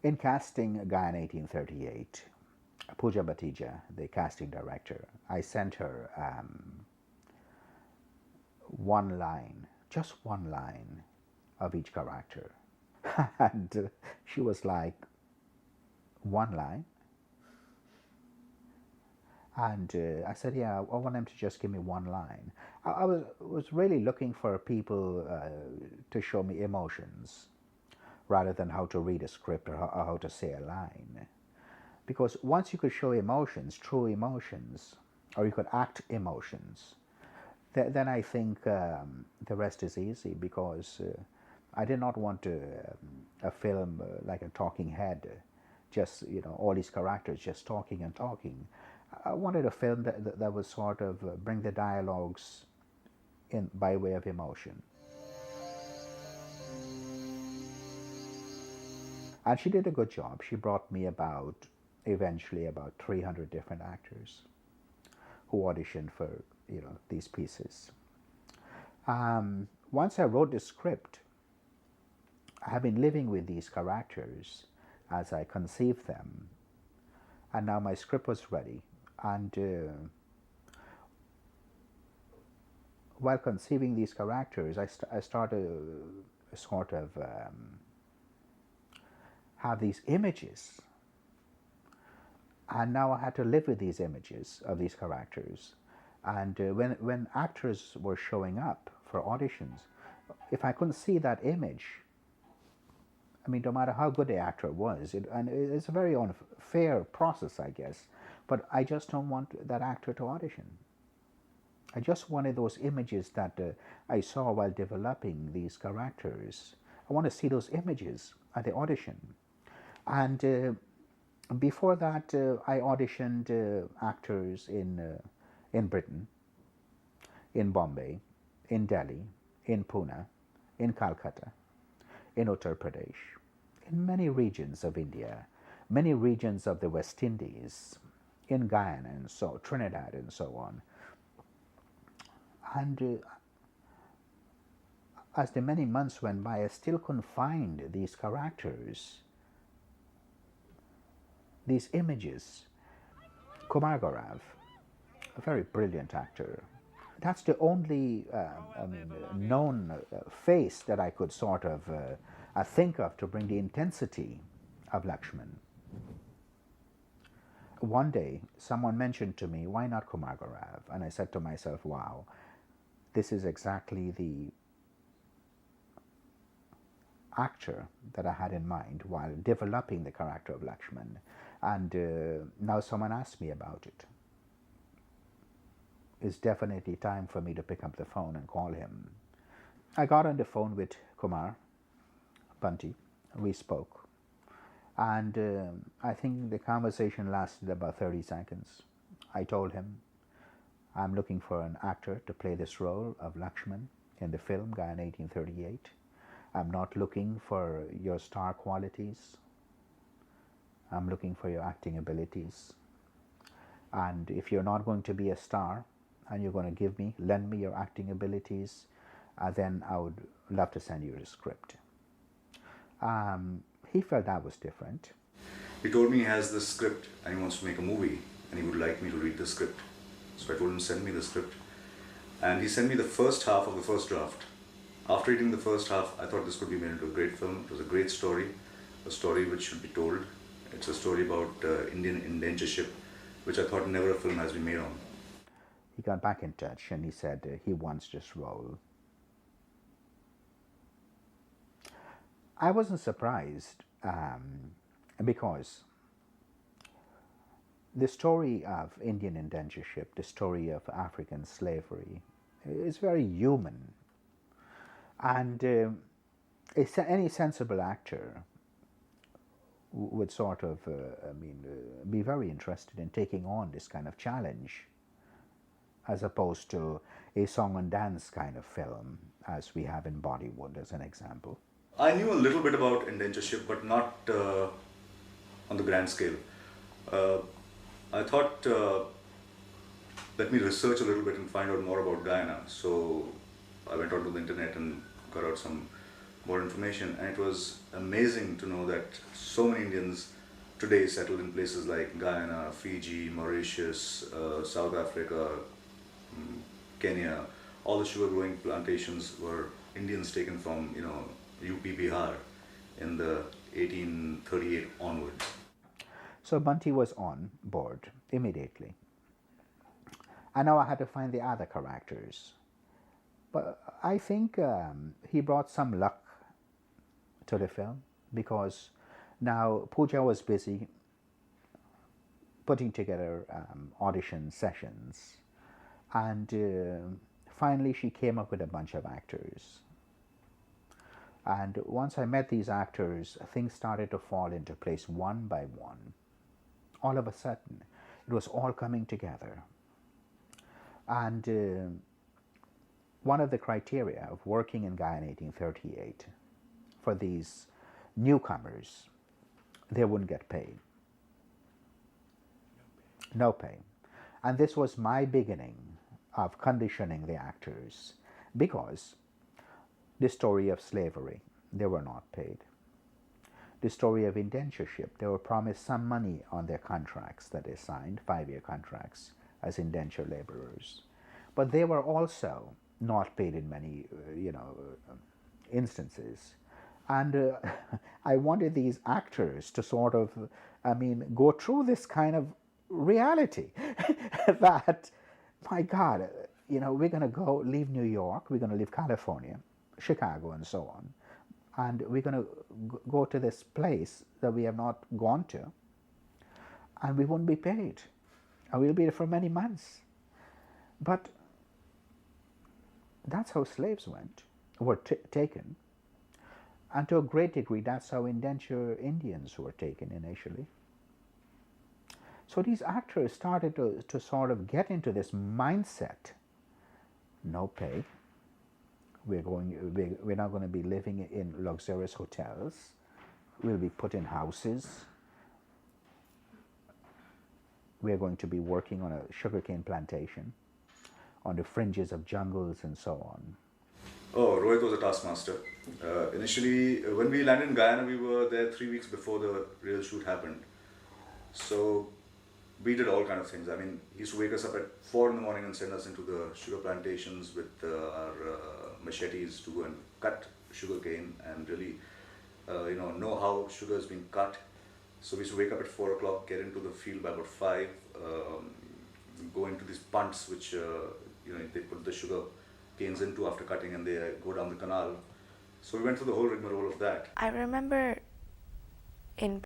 In casting Guyana 1838, Pooja Batija, the casting director, I sent her one line, just one line of each character. And she was like, one line? And I said, yeah, I want them to just give me one line. I was really looking for people to show me emotions rather than how to read a script or how to say a line. Because once you could show emotions, true emotions, or you could act emotions, then I think the rest is easy, because I did not want a film like a talking head, just, all these characters just talking and talking. I wanted a film that would sort of bring the dialogues in by way of emotion. And she did a good job. She brought me eventually about 300 different actors who auditioned for, these pieces. Once I wrote the script, I have been living with these characters as I conceived them, and now my script was ready. And while conceiving these characters, I started sort of have these images, and now I had to live with these images of these characters. And when actors were showing up for auditions, if I couldn't see that image, I mean, no matter how good the actor was, and it's a very unfair process, I guess, but I just don't want that actor to audition. I just wanted those images that I saw while developing these characters. I want to see those images at the audition. And before that, I auditioned actors in Britain, in Bombay, in Delhi, in Pune, in Calcutta, in Uttar Pradesh, in many regions of India, many regions of the West Indies, in Guyana and so Trinidad and so on. And as the many months went by, I still couldn't find these characters, these images. Kumar Gaurav, a very brilliant actor. That's the only known face that I could sort of think of to bring the intensity of Lakshman. One day, someone mentioned to me, why not Kumar Gaurav? And I said to myself, wow, this is exactly the actor that I had in mind while developing the character of Lakshman. And now someone asked me about it. It's definitely time for me to pick up the phone and call him. I got on the phone with Kumar Bunty. We spoke. And I think the conversation lasted about 30 seconds. I told him, I'm looking for an actor to play this role of Lakshman in the film Guyana 1838. I'm not looking for your star qualities. I'm looking for your acting abilities. And if you're not going to be a star and you're going to lend me your acting abilities, then I would love to send you the script. He felt that was different. He told me he has this script and he wants to make a movie and he would like me to read the script. So I told him, send me the script. And he sent me the first half of the first draft. After reading the first half, I thought this could be made into a great film. It was a great story, a story which should be told. It's a story about Indian indentureship, which I thought never a film has been made on. He got back in touch and he said he wants this role. I wasn't surprised because the story of Indian indentureship, the story of African slavery, is very human. And any sensible actor would sort of, be very interested in taking on this kind of challenge, as opposed to a song and dance kind of film, as we have in Bollywood, as an example. I knew a little bit about indentureship, but not on the grand scale. I thought, let me research a little bit and find out more about Guyana. So I went onto the internet and got out some more information, and it was amazing to know that so many Indians today settled in places like Guyana, Fiji, Mauritius, South Africa, Kenya. All the sugar growing plantations were Indians taken from UP Bihar in the 1838 onwards. So Bunty was on board immediately. And now I had to find the other characters. But I think he brought some luck to the film, because now Pooja was busy putting together audition sessions, and finally she came up with a bunch of actors. And once I met these actors, things started to fall into place one by one. All of a sudden, it was all coming together. And one of the criteria of working in Guyana 1838 for these newcomers, they wouldn't get paid. No pay. And this was my beginning of conditioning the actors, because the story of slavery, they were not paid. The story of indentureship, they were promised some money on their contracts that they signed, 5-year contracts as indentured laborers. But they were also not paid in many, instances. And I wanted these actors to sort of, go through this kind of reality that, my God, we're going to leave New York, we're going to leave California, Chicago, and so on, and we're going to go to this place that we have not gone to, and we won't be paid, and we'll be there for many months. But that's how slaves were taken, and to a great degree that's how indentured Indians were taken initially. So these actors started to sort of get into this mindset: no pay, we're not going to be living in luxurious hotels, we'll be put in houses, we're going to be working on a sugarcane plantation on the fringes of jungles and so on. Oh, Rohit was a taskmaster. Initially, when we landed in Guyana, we were there 3 weeks before the real shoot happened. So we did all kind of things. He used to wake us up at 4 in the morning and send us into the sugar plantations with our machetes to go and cut sugar cane and really, know how sugar is being cut. So we used to wake up at 4 o'clock, get into the field by about 5, go into these punts which, they put the sugar canes into after cutting, and they go down the canal. So we went through the whole rigmarole of that. I remember in